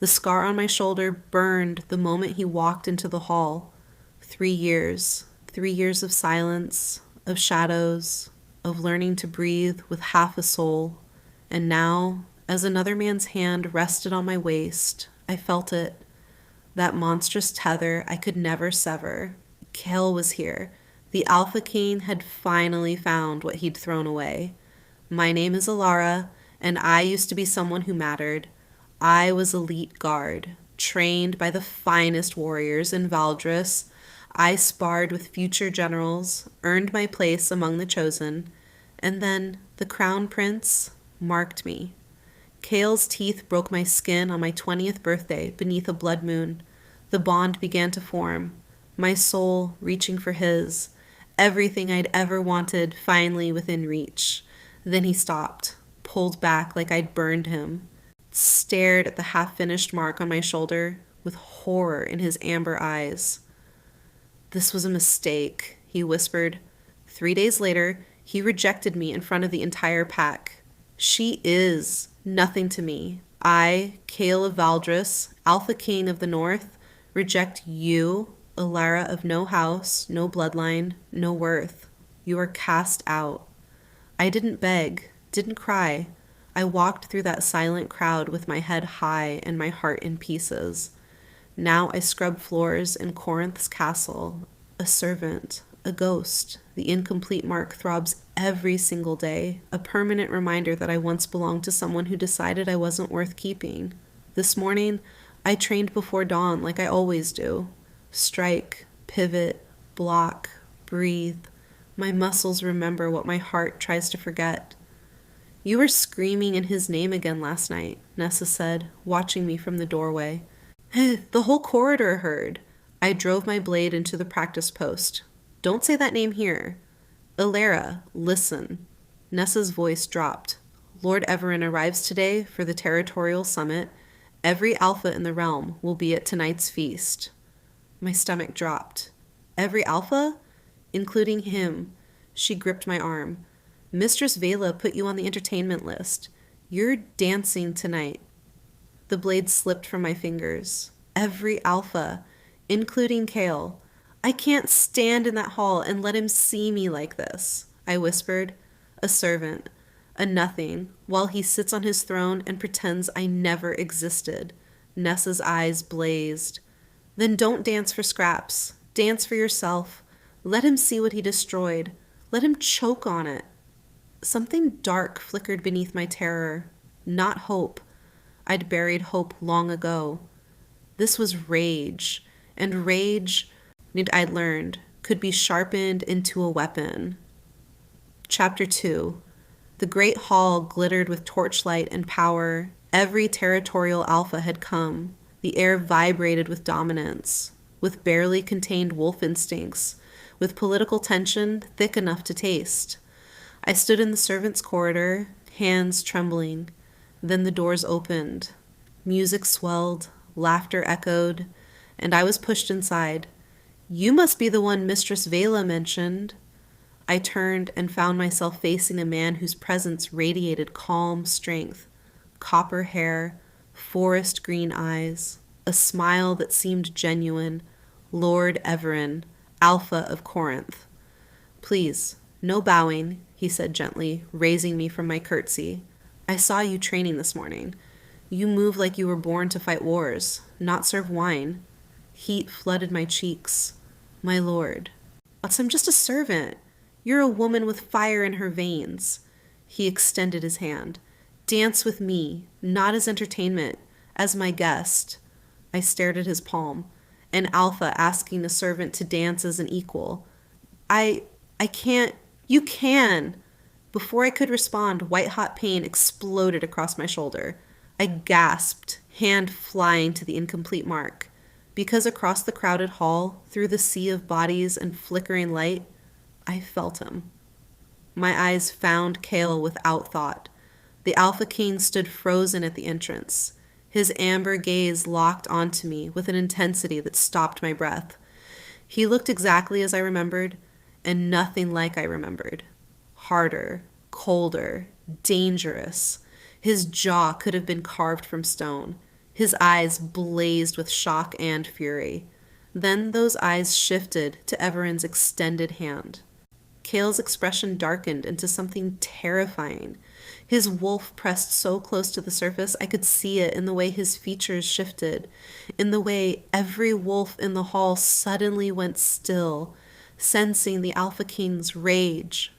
The scar on my shoulder burned the moment he walked into the hall. 3 years. 3 years of silence, of shadows, of learning to breathe with half a soul. And now, as another man's hand rested on my waist, I felt it. That monstrous tether I could never sever. Kale was here. The Alpha King had finally found what he'd thrown away. My name is Alara, and I used to be someone who mattered. I was elite guard, trained by the finest warriors in Valdris. I sparred with future generals, earned my place among the chosen, and then the Crown Prince marked me. Kale's teeth broke my skin on my 20th birthday beneath a blood moon. The bond began to form, my soul reaching for his, everything I'd ever wanted finally within reach. Then he stopped, pulled back like I'd burned him, stared at the half-finished mark on my shoulder with horror in his amber eyes. "This was a mistake," he whispered. 3 days later, he rejected me in front of the entire pack. "She is nothing to me. I, Kale of Valdris, Alpha King of the North, reject you, Alara of no house, no bloodline, no worth. You are cast out." I didn't beg, didn't cry. I walked through that silent crowd with my head high and my heart in pieces. Now I scrub floors in Corinth's castle, a servant, a ghost. The incomplete mark throbs every single day, a permanent reminder that I once belonged to someone who decided I wasn't worth keeping. This morning, I trained before dawn like I always do. Strike, pivot, block, breathe. My muscles remember what my heart tries to forget. "You were screaming in his name again last night," Nessa said, watching me from the doorway. The whole corridor heard. I drove my blade into the practice post. "Don't say that name here." "Alara, listen." Nessa's voice dropped. "Lord Everin arrives today for the territorial summit. Every alpha in the realm will be at tonight's feast." My stomach dropped. "Every alpha?" "Including him." She gripped my arm. "Mistress Vela put you on the entertainment list. You're dancing tonight." The blade slipped from my fingers. "Every alpha, including Kale. I can't stand in that hall and let him see me like this," I whispered. "A servant, a nothing, while he sits on his throne and pretends I never existed." Nessa's eyes blazed. "Then don't dance for scraps. Dance for yourself. Let him see what he destroyed. Let him choke on it." Something dark flickered beneath my terror. Not hope. I'd buried hope long ago. This was rage, and rage, I'd learned, could be sharpened into a weapon. Chapter 2. The great hall glittered with torchlight and power. Every territorial alpha had come. The air vibrated with dominance, with barely contained wolf instincts, with political tension thick enough to taste. I stood in the servants' corridor, hands trembling. Then the doors opened. Music swelled, laughter echoed, and I was pushed inside. "You must be the one Mistress Vela mentioned." I turned and found myself facing a man whose presence radiated calm strength. Copper hair, forest green eyes, a smile that seemed genuine. Lord Everin, Alpha of Corinth. "Please, no bowing," he said gently, raising me from my curtsy. "I saw you training this morning. You move like you were born to fight wars, not serve wine." Heat flooded my cheeks. "My lord." "But I'm just a servant. You're a woman with fire in her veins." He extended his hand. "Dance with me, not as entertainment, as my guest." I stared at his palm. An alpha asking a servant to dance as an equal. I can't. "You can." Before I could respond, white-hot pain exploded across my shoulder. I gasped, hand flying to the incomplete mark. Because across the crowded hall, through the sea of bodies and flickering light, I felt him. My eyes found Kale without thought. The Alpha King stood frozen at the entrance. His amber gaze locked onto me with an intensity that stopped my breath. He looked exactly as I remembered, and nothing like I remembered. Harder, colder, dangerous. His jaw could have been carved from stone. His eyes blazed with shock and fury. Then those eyes shifted to Everin's extended hand. Kale's expression darkened into something terrifying. His wolf pressed so close to the surface I could see it in the way his features shifted, in the way every wolf in the hall suddenly went still, sensing the Alpha King's rage.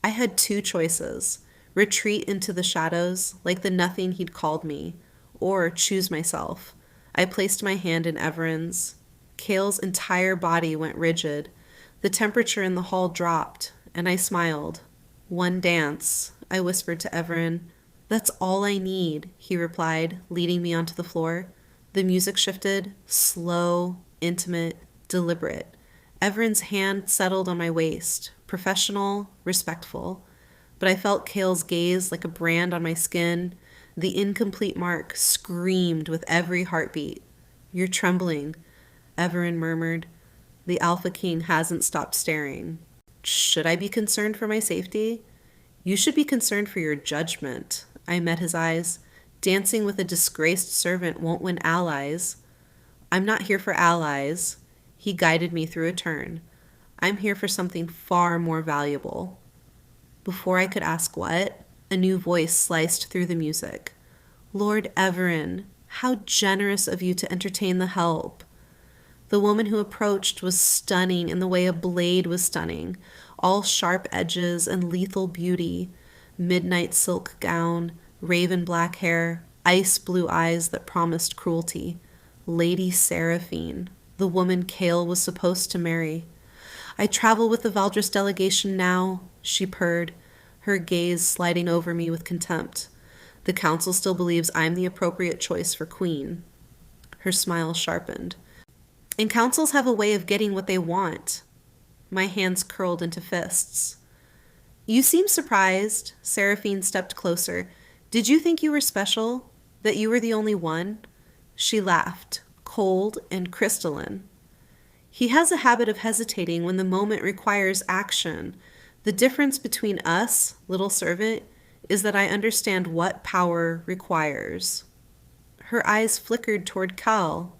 I had two choices: retreat into the shadows, like the nothing he'd called me, or choose myself. I placed my hand in Everin's. Kale's entire body went rigid. The temperature in the hall dropped, and I smiled. "One dance," I whispered to Everin. "That's all I need," he replied, leading me onto the floor. The music shifted, slow, intimate, deliberate. Everin's hand settled on my waist, professional, respectful. But I felt Kale's gaze like a brand on my skin. The incomplete mark screamed with every heartbeat. "You're trembling," Everin murmured. "The Alpha King hasn't stopped staring." Should I be concerned for my safety? "You should be concerned for your judgment." I met his eyes. "Dancing with a disgraced servant won't win allies." "I'm not here for allies." He guided me through a turn. "I'm here for something far more valuable." Before I could ask what, a new voice sliced through the music. "Lord Everin, how generous of you to entertain the help." The woman who approached was stunning in the way a blade was stunning, all sharp edges and lethal beauty, midnight silk gown, raven black hair, ice blue eyes that promised cruelty. Lady Seraphine, the woman Kale was supposed to marry. "I travel with the Valdris delegation now," she purred, her gaze sliding over me with contempt. "The council still believes I'm the appropriate choice for queen." Her smile sharpened. "And councils have a way of getting what they want." My hands curled into fists. "You seem surprised." Seraphine stepped closer. "Did you think you were special? That you were the only one?" She laughed, cold and crystalline. "He has a habit of hesitating when the moment requires action. The difference between us, little servant, is that I understand what power requires." Her eyes flickered toward Cal.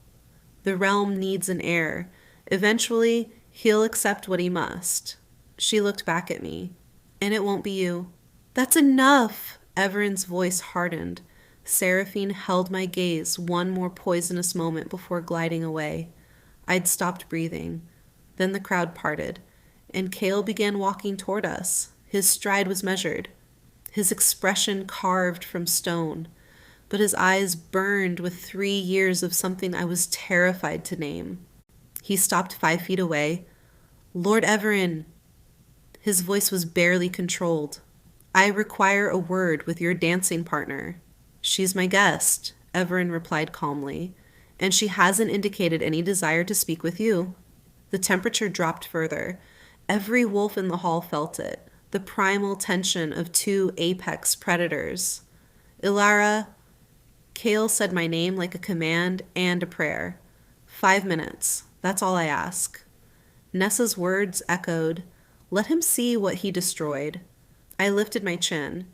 "The realm needs an heir. Eventually, he'll accept what he must." She looked back at me. "And it won't be you." "That's enough!" Everin's voice hardened. Seraphine held my gaze one more poisonous moment before gliding away. I'd stopped breathing. Then the crowd parted, and Kale began walking toward us. His stride was measured, his expression carved from stone, but his eyes burned with 3 years of something I was terrified to name. He stopped 5 feet away. "Lord Everin." His voice was barely controlled. "I require a word with your dancing partner." "She's my guest," Everin replied calmly, "and she hasn't indicated any desire to speak with you." The temperature dropped further. Every wolf in the hall felt it, the primal tension of 2 apex predators. "Ilara." Kale said my name like a command and a prayer. 5 minutes. That's all I ask." Nessa's words echoed. Let him see what he destroyed. I lifted my chin.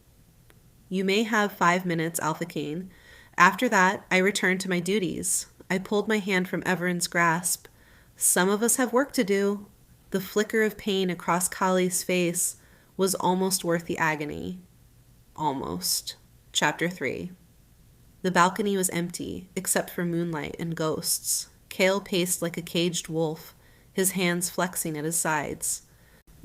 "You may have 5 minutes, Alpha King. After that, I return to my duties." I pulled my hand from Everin's grasp. "Some of us have work to do." The flicker of pain across Kali's face was almost worth the agony. Almost. Chapter 3. The balcony was empty, except for moonlight and ghosts. Kale paced like a caged wolf, his hands flexing at his sides.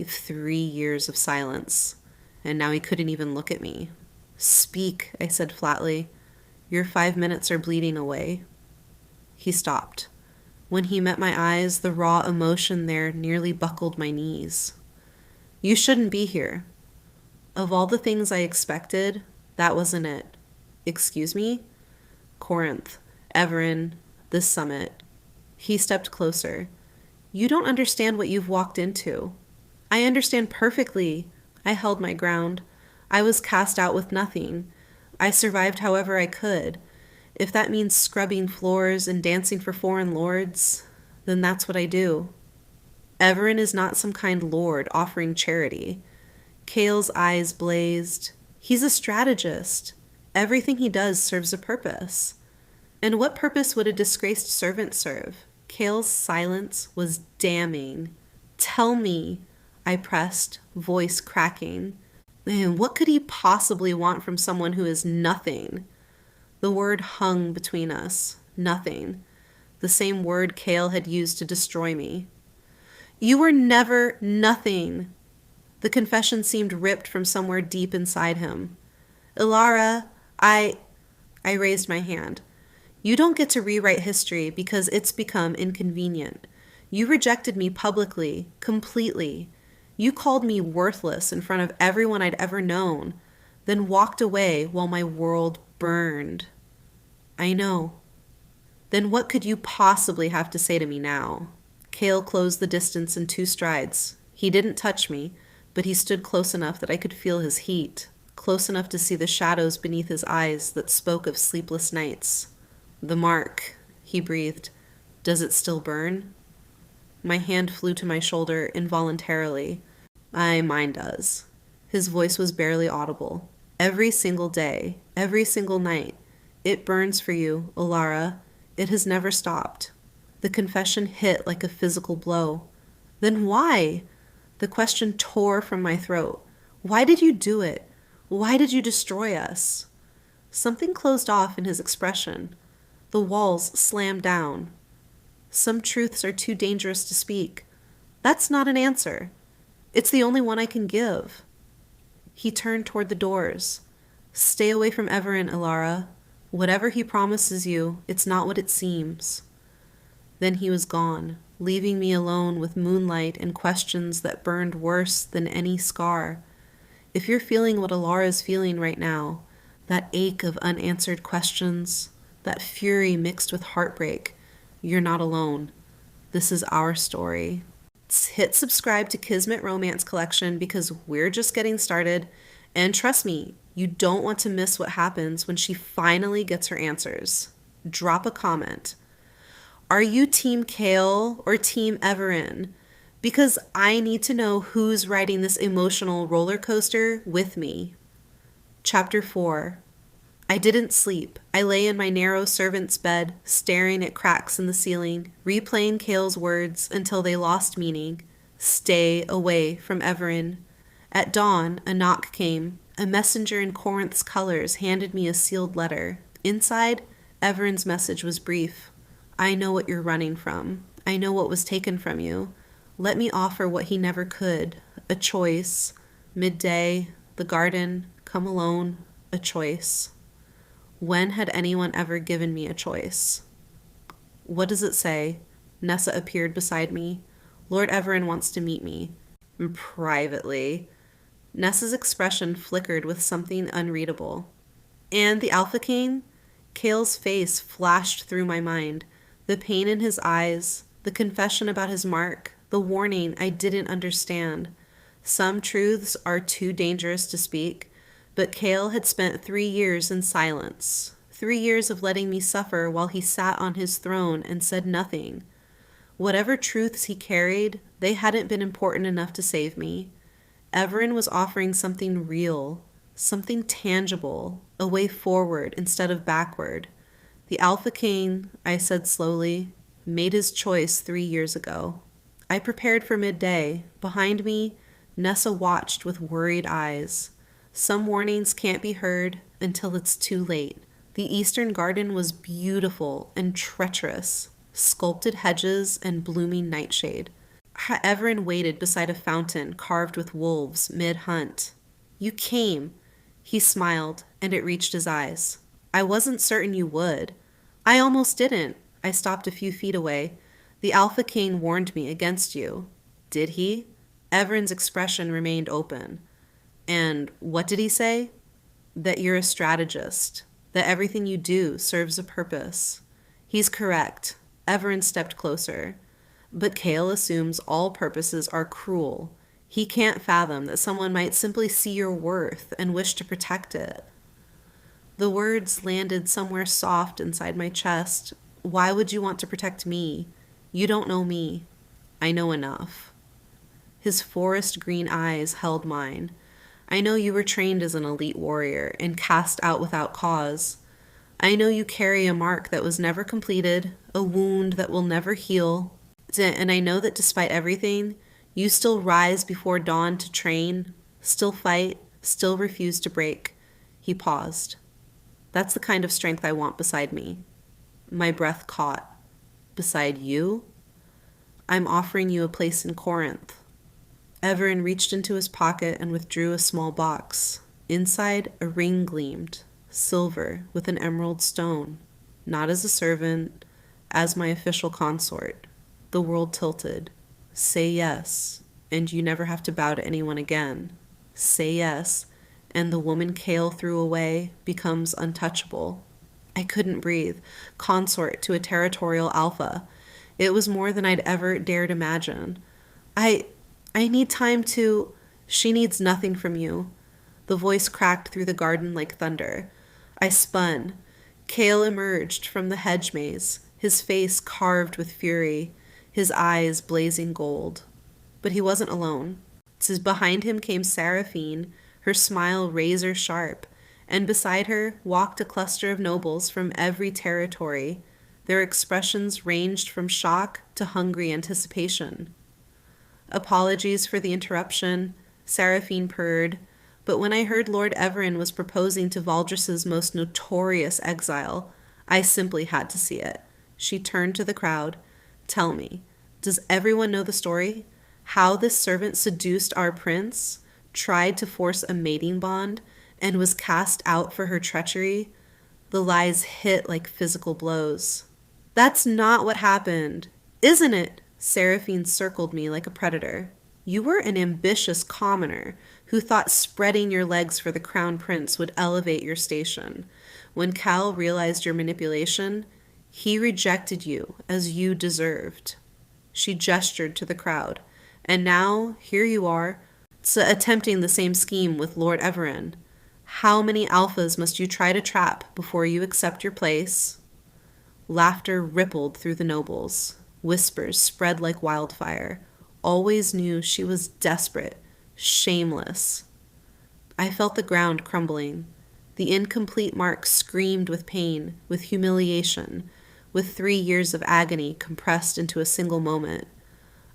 3 years of silence, and now he couldn't even look at me. "Speak," I said flatly. "Your 5 minutes are bleeding away." He stopped. When he met my eyes, the raw emotion there nearly buckled my knees. "You shouldn't be here." Of all the things I expected, that wasn't it. "Excuse me?" "Corinth, Everin, this summit." He stepped closer. "You don't understand what you've walked into." "I understand perfectly." I held my ground. I was cast out with nothing. I survived however I could. If that means scrubbing floors and dancing for foreign lords, then that's what I do. Everin is not some kind lord offering charity. Kale's eyes blazed. He's a strategist. Everything he does serves a purpose. And what purpose would a disgraced servant serve? Kale's silence was damning. Tell me, I pressed, voice cracking. And what could he possibly want from someone who is nothing? The word hung between us. Nothing. The same word Kale had used to destroy me. You were never nothing. The confession seemed ripped from somewhere deep inside him. Ilara, I raised my hand. You don't get to rewrite history because it's become inconvenient. You rejected me publicly, completely. You called me worthless in front of everyone I'd ever known, then walked away while my world burned. I know. Then what could you possibly have to say to me now? Kale closed the distance in 2 strides. He didn't touch me, but he stood close enough that I could feel his heat, close enough to see the shadows beneath his eyes that spoke of sleepless nights. The mark, he breathed. Does it still burn? My hand flew to my shoulder involuntarily. Mine does. His voice was barely audible. Every single day, every single night, it burns for you, Ilara. It has never stopped. The confession hit like a physical blow. Then why? The question tore from my throat. Why did you do it? Why did you destroy us? Something closed off in his expression. The walls slammed down. Some truths are too dangerous to speak. That's not an answer. It's the only one I can give. He turned toward the doors. Stay away from Everin, Ilara. Whatever he promises you, it's not what it seems. Then he was gone, leaving me alone with moonlight and questions that burned worse than any scar. If you're feeling what Ilara is feeling right now, that ache of unanswered questions, that fury mixed with heartbreak, you're not alone. This is our story. Hit subscribe to Kismet Romance Collection because we're just getting started. And trust me, you don't want to miss what happens when she finally gets her answers. Drop a comment. Are you Team Kale or Team Everin? Because I need to know who's riding this emotional roller coaster with me. Chapter 4. I didn't sleep. I lay in my narrow servant's bed, staring at cracks in the ceiling, replaying Kale's words until they lost meaning. Stay away from Everin. At dawn, a knock came. A messenger in Corinth's colors handed me a sealed letter. Inside, Everin's message was brief. I know what you're running from. I know what was taken from you. Let me offer what he never could. A choice. Midday, the garden, come alone, a choice. When had anyone ever given me a choice? What does it say? Nessa appeared beside me. Lord Everin wants to meet me. Privately. Nessa's expression flickered with something unreadable. And the Alpha King? Kale's face flashed through my mind. The pain in his eyes, the confession about his mark, the warning I didn't understand. Some truths are too dangerous to speak, but Kale had spent 3 years in silence, 3 years of letting me suffer while he sat on his throne and said nothing. Whatever truths he carried, they hadn't been important enough to save me. Everin was offering something real, something tangible, a way forward instead of backward. The Alpha King, I said slowly, made his choice 3 years ago. I prepared for midday. Behind me, Nessa watched with worried eyes. Some warnings can't be heard until it's too late. The eastern garden was beautiful and treacherous, sculpted hedges and blooming nightshade. Everin waited beside a fountain carved with wolves mid-hunt. You came. He smiled, and it reached his eyes. I wasn't certain you would. I almost didn't. I stopped a few feet away. The Alpha King warned me against you. Did he? Everin's expression remained open. And what did he say? That you're a strategist. That everything you do serves a purpose. He's correct. Everin stepped closer. But Kale assumes all purposes are cruel. He can't fathom that someone might simply see your worth and wish to protect it. The words landed somewhere soft inside my chest. Why would you want to protect me? You don't know me. I know enough. His forest green eyes held mine. I know you were trained as an elite warrior and cast out without cause. I know you carry a mark that was never completed, a wound that will never heal, and I know that despite everything, you still rise before dawn to train, still fight, still refuse to break. He paused. That's the kind of strength I want beside me. My breath caught. Beside you? I'm offering you a place in Corinth. Everin reached into his pocket and withdrew a small box. Inside, a ring gleamed, silver with an emerald stone, not as a servant, as my official consort. The world tilted. Say yes, and you never have to bow to anyone again. Say yes, and the woman Kale threw away becomes untouchable. I couldn't breathe. Consort to a territorial alpha. It was more than I'd ever dared imagine. I need time to... She needs nothing from you. The voice cracked through the garden like thunder. I spun. Kale emerged from the hedge maze, his face carved with fury, his eyes blazing gold. But he wasn't alone. Behind him came Seraphine, her smile razor sharp, and beside her walked a cluster of nobles from every territory. Their expressions ranged from shock to hungry anticipation. Apologies for the interruption, Seraphine purred, but when I heard Lord Everin was proposing to Valdris's most notorious exile, I simply had to see it. She turned to the crowd. Tell me, does everyone know the story? How this servant seduced our prince, tried to force a mating bond, and was cast out for her treachery? The lies hit like physical blows. That's not what happened, isn't it? Seraphine circled me like a predator. You were an ambitious commoner who thought spreading your legs for the crown prince would elevate your station. When Cal realized your manipulation, he rejected you as you deserved. She gestured to the crowd. And now, here you are, attempting the same scheme with Lord Everin. How many alphas must you try to trap before you accept your place? Laughter rippled through the nobles. Whispers spread like wildfire. Always knew she was desperate, shameless. I felt the ground crumbling. The incomplete mark screamed with pain, with humiliation, with 3 years of agony compressed into a single moment.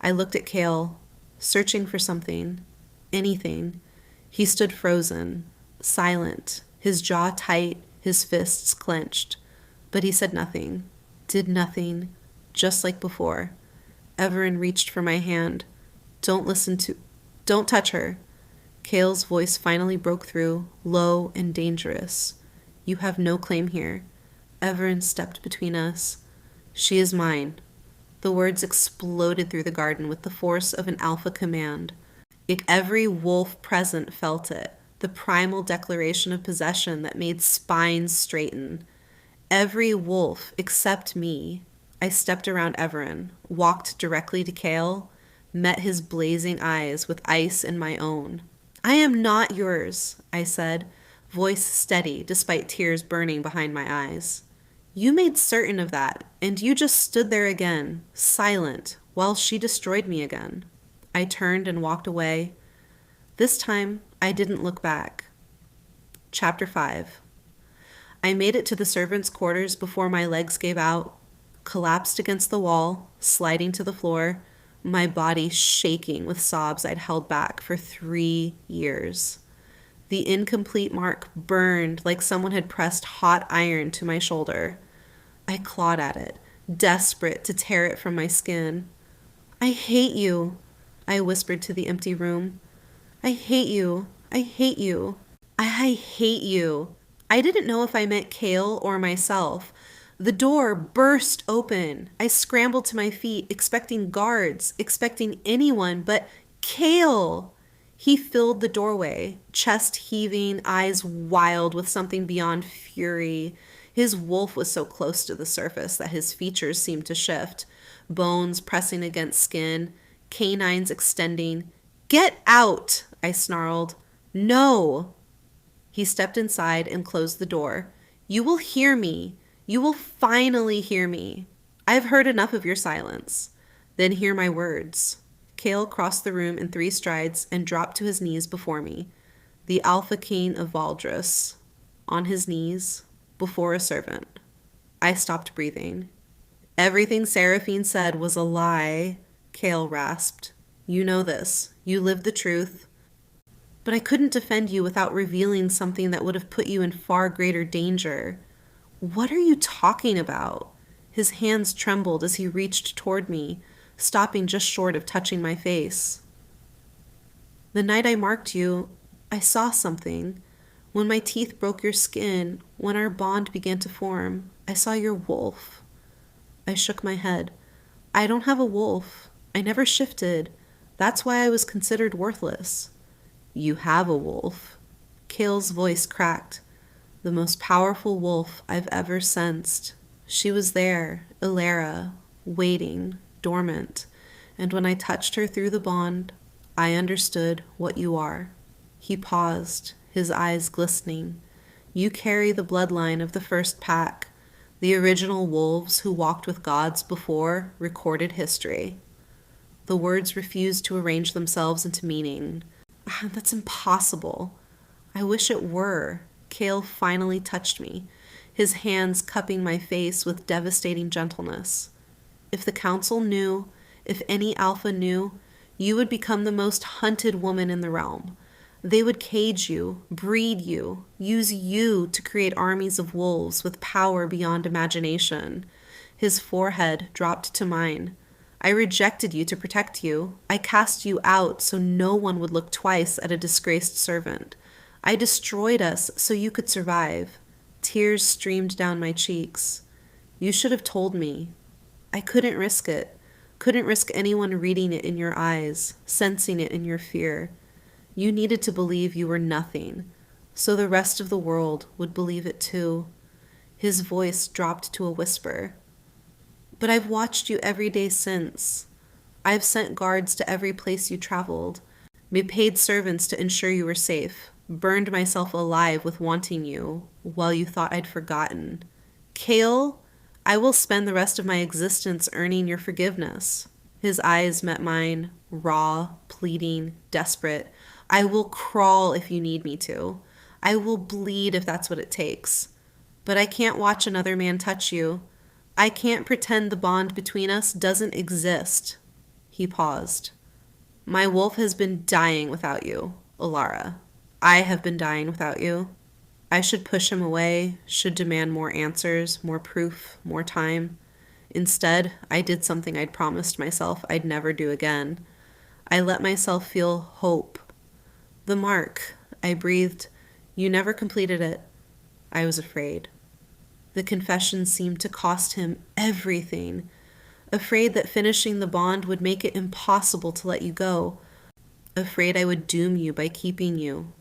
I looked at Kale, searching for something, anything. He stood frozen, silent, his jaw tight, his fists clenched. But he said nothing, did nothing, just like before. Everin reached for my hand. Don't touch her. Kale's voice finally broke through, low and dangerous. You have no claim here. Everin stepped between us. She is mine. The words exploded through the garden with the force of an alpha command. Every wolf present felt it, the primal declaration of possession that made spines straighten. Every wolf except me. I stepped around Everin, walked directly to Kale, met his blazing eyes with ice in my own. I am not yours, I said, voice steady despite tears burning behind my eyes. You made certain of that, and you just stood there again, silent, while she destroyed me again. I turned and walked away. This time, I didn't look back. Chapter 5. I made it to the servants' quarters before my legs gave out, collapsed against the wall, sliding to the floor, my body shaking with sobs I'd held back for 3 years. The incomplete mark burned like someone had pressed hot iron to my shoulder. I clawed at it, desperate to tear it from my skin. I hate you, I whispered to the empty room. I hate you. I hate you. I hate you. I didn't know if I meant Kale or myself. The door burst open. I scrambled to my feet, expecting guards, expecting anyone but Kale. He filled the doorway, chest heaving, eyes wild with something beyond fury. His wolf was so close to the surface that his features seemed to shift, bones pressing against skin, canines extending. Get out, I snarled. No. He stepped inside and closed the door. You will hear me. You will finally hear me. I've heard enough of your silence. Then hear my words. Kale crossed the room in 3 strides and dropped to his knees before me. The Alpha King of Valdris. On his knees, before a servant. I stopped breathing. Everything Seraphine said was a lie, Kale rasped. You know this. You live the truth. But I couldn't defend you without revealing something that would have put you in far greater danger. What are you talking about? His hands trembled as he reached toward me, stopping just short of touching my face. The night I marked you, I saw something. When my teeth broke your skin, when our bond began to form, I saw your wolf. I shook my head. I don't have a wolf. I never shifted. That's why I was considered worthless. You have a wolf. Kale's voice cracked. The most powerful wolf I've ever sensed. She was there, Ilara, waiting, dormant, and when I touched her through the bond, I understood what you are. He paused, his eyes glistening. You carry the bloodline of the first pack, the original wolves who walked with gods before recorded history. The words refused to arrange themselves into meaning. That's impossible. I wish it were. Kale finally touched me, his hands cupping my face with devastating gentleness. If the council knew, if any alpha knew, you would become the most hunted woman in the realm. They would cage you, breed you, use you to create armies of wolves with power beyond imagination. His forehead dropped to mine. I rejected you to protect you. I cast you out so no one would look twice at a disgraced servant. I destroyed us so you could survive. Tears streamed down my cheeks. You should have told me. I couldn't risk it. Couldn't risk anyone reading it in your eyes, sensing it in your fear. You needed to believe you were nothing, so the rest of the world would believe it too. His voice dropped to a whisper. But I've watched you every day since. I've sent guards to every place you traveled, made paid servants to ensure you were safe, burned myself alive with wanting you while you thought I'd forgotten. Kale, I will spend the rest of my existence earning your forgiveness. His eyes met mine, raw, pleading, desperate. I will crawl if you need me to. I will bleed if that's what it takes. But I can't watch another man touch you. I can't pretend the bond between us doesn't exist. He paused. My wolf has been dying without you, Ilara. I have been dying without you. I should push him away, should demand more answers, more proof, more time. Instead, I did something I'd promised myself I'd never do again. I let myself feel hope. The mark, I breathed. You never completed it. I was afraid. The confession seemed to cost him everything. Afraid that finishing the bond would make it impossible to let you go. Afraid I would doom you by keeping you.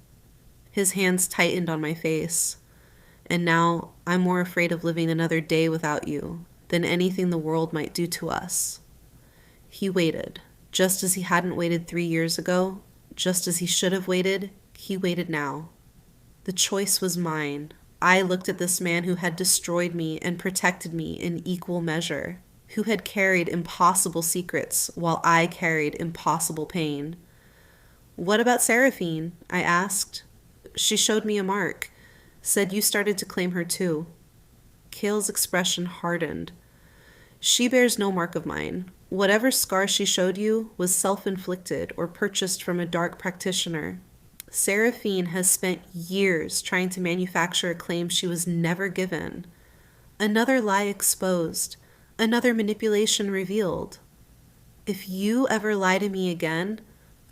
His hands tightened on my face. And now I'm more afraid of living another day without you than anything the world might do to us. He waited, just as he hadn't waited 3 years ago, just as he should have waited, he waited now. The choice was mine. I looked at this man who had destroyed me and protected me in equal measure, who had carried impossible secrets while I carried impossible pain. What about Seraphine? I asked. She showed me a mark, said you started to claim her too. Kale's expression hardened. She bears no mark of mine. Whatever scar she showed you was self-inflicted or purchased from a dark practitioner. Seraphine has spent years trying to manufacture a claim she was never given. Another lie exposed. Another manipulation revealed. If you ever lie to me again,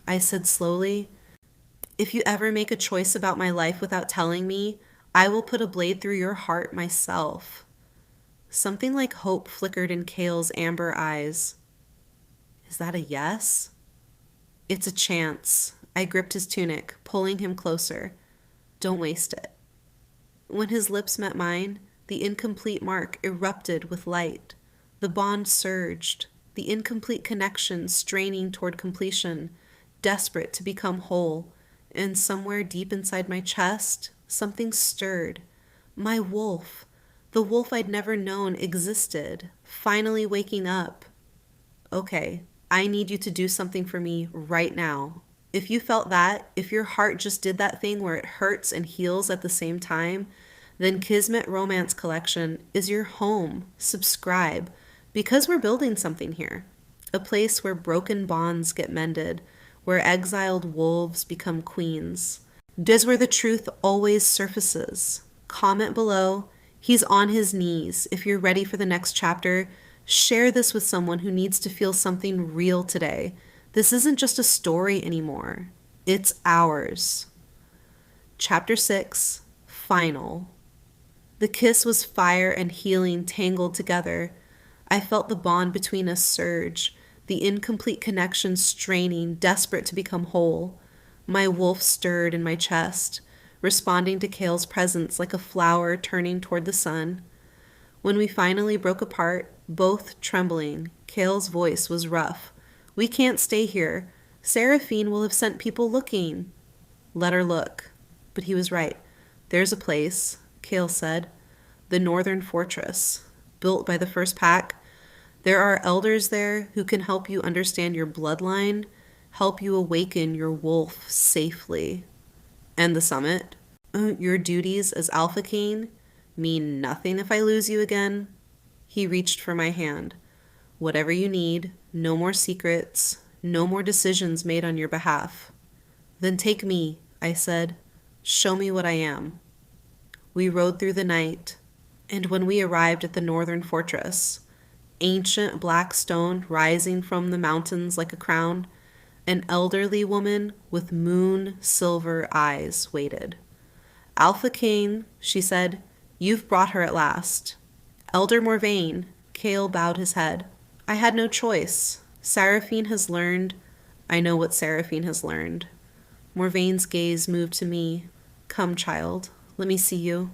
I said slowly, if you ever make a choice about my life without telling me, I will put a blade through your heart myself. Something like hope flickered in Kale's amber eyes. Is that a yes? It's a chance. I gripped his tunic, pulling him closer. Don't waste it. When his lips met mine, the incomplete mark erupted with light. The bond surged, the incomplete connection straining toward completion, desperate to become whole. And somewhere deep inside my chest, something stirred. My wolf, the wolf I'd never known existed, finally waking up. Okay, I need you to do something for me right now. If you felt that, if your heart just did that thing where it hurts and heals at the same time, then Kismet Romance Collection is your home. Subscribe, because we're building something here. A place where broken bonds get mended, where exiled wolves become queens. Does where the truth always surfaces. Comment below. He's on his knees. If you're ready for the next chapter, share this with someone who needs to feel something real today. This isn't just a story anymore. It's ours. Chapter 6, Final. The kiss was fire and healing tangled together. I felt the bond between us surge, the incomplete connection straining, desperate to become whole. My wolf stirred in my chest, responding to Kale's presence like a flower turning toward the sun. When we finally broke apart, both trembling, Kale's voice was rough. "We can't stay here. Seraphine will have sent people looking." "Let her look." But he was right. "There's a place," Kale said. "The Northern Fortress, built by the first pack. There are elders there who can help you understand your bloodline, help you awaken your wolf safely." "And the summit? Your duties as Alpha King mean nothing if I lose you again?" He reached for my hand. "Whatever you need, no more secrets, no more decisions made on your behalf." "Then take me," I said. "Show me what I am." We rode through the night, and when we arrived at the Northern Fortress, ancient black stone rising from the mountains like a crown, an elderly woman with moon-silver eyes waited. "Alpha King," she said, "you've brought her at last." "Elder Morvain," Kale bowed his head. "I had no choice. Seraphine has learned. I know what Seraphine has learned." Morvain's gaze moved to me. "Come, child, let me see you."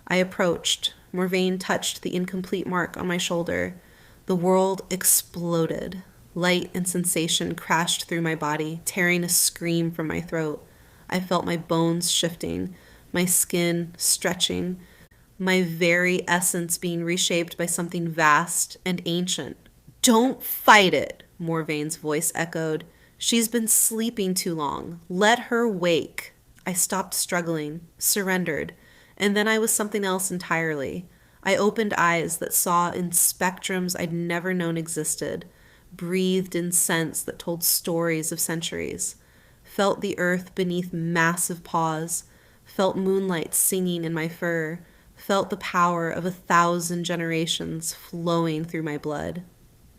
I approached. Morvain touched the incomplete mark on my shoulder. The world exploded. Light and sensation crashed through my body, tearing a scream from my throat. I felt my bones shifting, my skin stretching, my very essence being reshaped by something vast and ancient. "Don't fight it," Morvain's voice echoed. "She's been sleeping too long. Let her wake." I stopped struggling, surrendered, and then I was something else entirely. I opened eyes that saw in spectrums I'd never known existed, breathed in scents that told stories of centuries, felt the earth beneath massive paws, felt moonlight singing in my fur, felt the power of 1,000 generations flowing through my blood.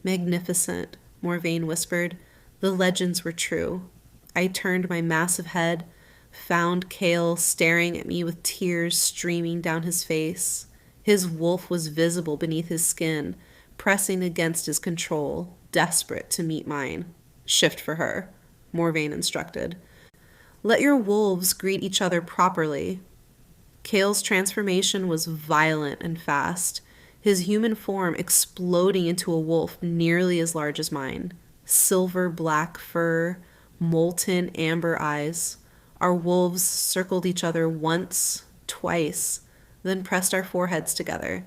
"Magnificent," Morvain whispered. The legends were true. I turned my massive head, found Kale staring at me with tears streaming down his face. His wolf was visible beneath his skin, pressing against his control, desperate to meet mine. "Shift for her," Morvain instructed. "Let your wolves greet each other properly." Kale's transformation was violent and fast, his human form exploding into a wolf nearly as large as mine. Silver black fur, molten amber eyes. Our wolves circled each other once, twice, then pressed our foreheads together.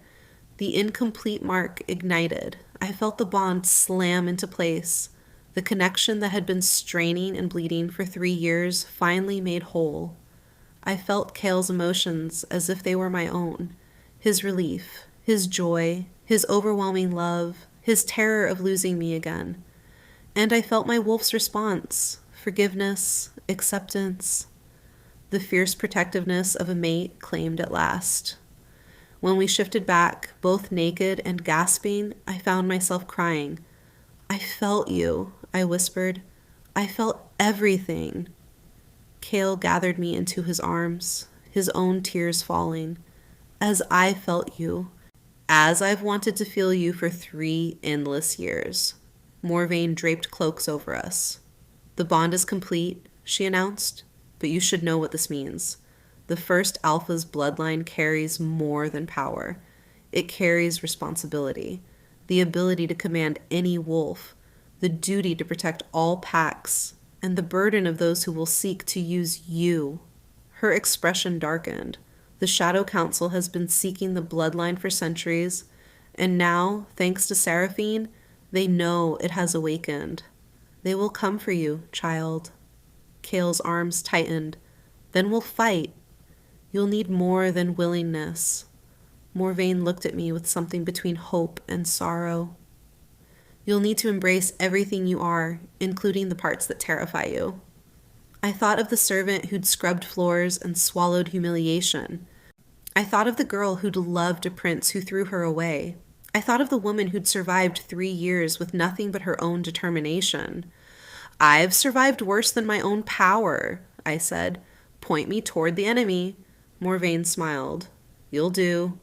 The incomplete mark ignited. I felt the bond slam into place. The connection that had been straining and bleeding for 3 years finally made whole. I felt Kale's emotions as if they were my own. His relief, his joy, his overwhelming love, his terror of losing me again. And I felt my wolf's response, forgiveness, acceptance, the fierce protectiveness of a mate claimed at last. When we shifted back, both naked and gasping, I found myself crying. "I felt you," I whispered. "I felt everything." Kale gathered me into his arms, his own tears falling. "As I felt you, as I've wanted to feel you for 3 endless years." Morvain draped cloaks over us. "The bond is complete," she announced, "but you should know what this means. The first Alpha's bloodline carries more than power. It carries responsibility, the ability to command any wolf, the duty to protect all packs, and the burden of those who will seek to use you." Her expression darkened. The Shadow Council has been seeking the bloodline for centuries, and now, thanks to Seraphine, they know it has awakened. "They will come for you, child." Kale's arms tightened. "Then we'll fight. You'll need more than willingness. Morvain looked at me with something between hope and sorrow. You'll need to embrace everything you are, including the parts that terrify you. I thought of the servant who'd scrubbed floors and swallowed humiliation. I thought of the girl who'd loved a prince who threw her away. I thought of the woman who'd survived 3 years with nothing but her own determination. I've survived worse than my own power, I said. Point me toward the enemy. Morvain smiled. You'll do.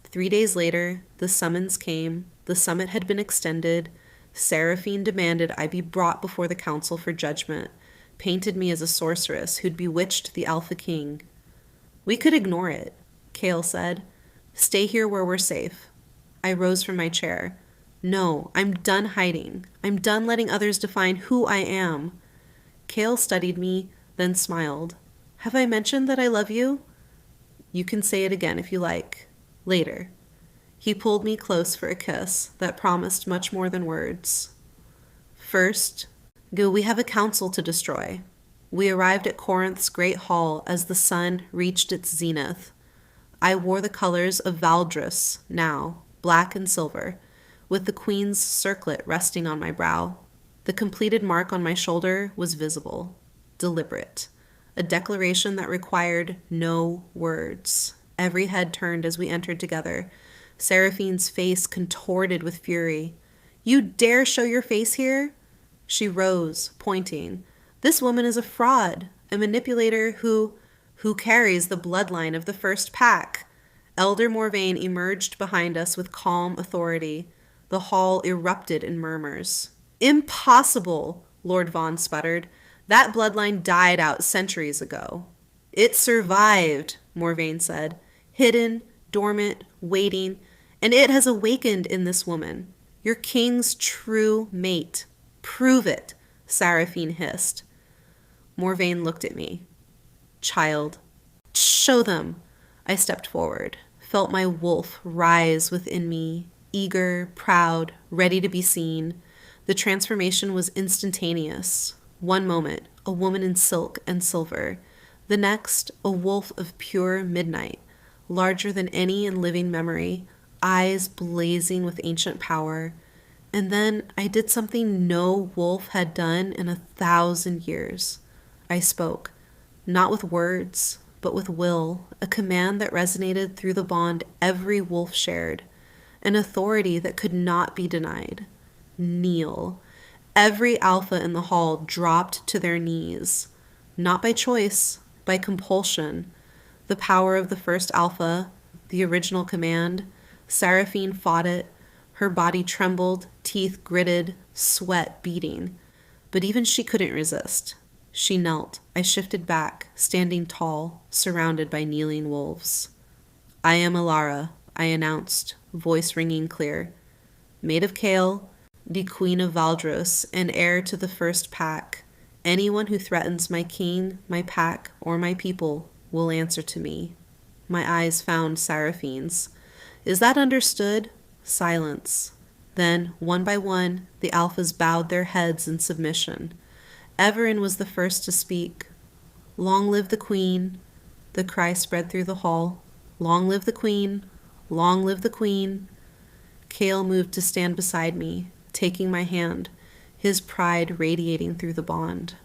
3 days later, the summons came. The summit had been extended. Seraphine demanded I be brought before the council for judgment, painted me as a sorceress who'd bewitched the Alpha King. We could ignore it, Kale said. Stay here where we're safe. I rose from my chair. No, I'm done hiding. I'm done letting others define who I am. Kale studied me, then smiled. Have I mentioned that I love you? You can say it again if you like. Later. He pulled me close for a kiss that promised much more than words. First, we have a council to destroy. We arrived at Corinth's great hall as the sun reached its zenith. I wore the colors of Valdris now, black and silver, with the queen's circlet resting on my brow. The completed mark on my shoulder was visible, deliberate, a declaration that required no words. Every head turned as we entered together. Seraphine's face contorted with fury. You dare show your face here? She rose, pointing. This woman is a fraud, a manipulator who carries the bloodline of the first pack. Elder Morvain emerged behind us with calm authority. The hall erupted in murmurs. Impossible, Lord Vaughn sputtered. That bloodline died out centuries ago. It survived, Morvain said. Hidden, dormant, waiting, and it has awakened in this woman. Your king's true mate. Prove it, Seraphine hissed. Morvain looked at me. Child. Show them. I stepped forward, felt my wolf rise within me, eager, proud, ready to be seen. The transformation was instantaneous. One moment, a woman in silk and silver. The next, a wolf of pure midnight, larger than any in living memory, eyes blazing with ancient power. And then I did something no wolf had done in 1,000 years. I spoke, not with words, but with will, a command that resonated through the bond every wolf shared, an authority that could not be denied. Kneel. Every alpha in the hall dropped to their knees, not by choice, by compulsion. The power of the first alpha, the original command. Seraphine fought it. Her body trembled, teeth gritted, sweat beating. But even she couldn't resist. She knelt. I shifted back, standing tall, surrounded by kneeling wolves. I am Alara, I announced, voice ringing clear. Maid of Kale, the Queen of Valdros, and heir to the first pack. Anyone who threatens my king, my pack, or my people will answer to me. My eyes found Seraphine's. Is that understood? Silence. Then, one by one, the alphas bowed their heads in submission. Everin was the first to speak. Long live the queen. The cry spread through the hall. Long live the queen. Long live the queen. Kale moved to stand beside me, taking my hand, his pride radiating through the bond.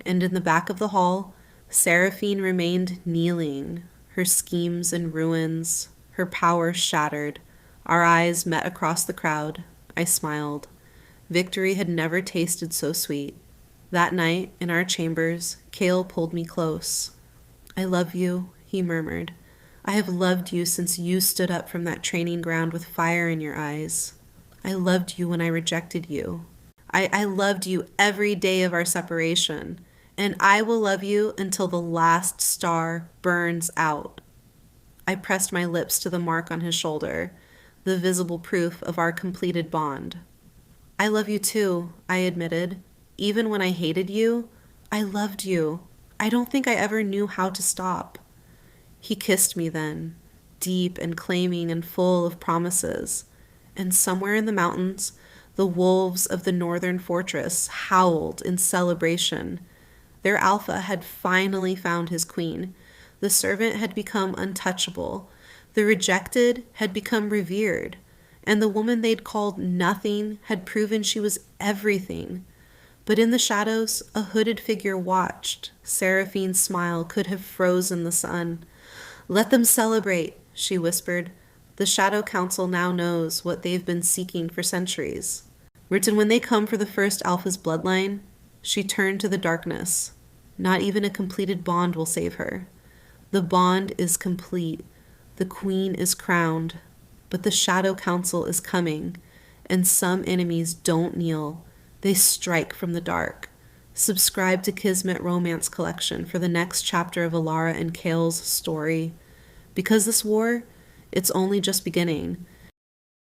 And in the back of the hall, Seraphine remained kneeling, her schemes in ruins, her power shattered. Our eyes met across the crowd. I smiled. Victory had never tasted so sweet. That night, in our chambers, Kale pulled me close. I love you, he murmured. I have loved you since you stood up from that training ground with fire in your eyes. I loved you when I rejected you. I loved you every day of our separation, and I will love you until the last star burns out. I pressed my lips to the mark on his shoulder, the visible proof of our completed bond. I love you too, I admitted. Even when I hated you, I loved you. I don't think I ever knew how to stop. He kissed me then, deep and claiming and full of promises. And somewhere in the mountains, the wolves of the northern fortress howled in celebration. Their alpha had finally found his queen, The servant had become untouchable. The rejected had become revered. And the woman they'd called nothing had proven she was everything. But in the shadows, a hooded figure watched. Seraphine's smile could have frozen the sun. "Let them celebrate," she whispered. "The Shadow Council now knows what they've been seeking for centuries." Written when they come for the first Alpha's bloodline, she turned to the darkness. Not even a completed bond will save her. The bond is complete. The queen is crowned. But the Shadow Council is coming, and some enemies don't kneel. They strike from the dark. Subscribe to Kismet Romance Collection for the next chapter of Alara and Kale's story. Because this war, it's only just beginning.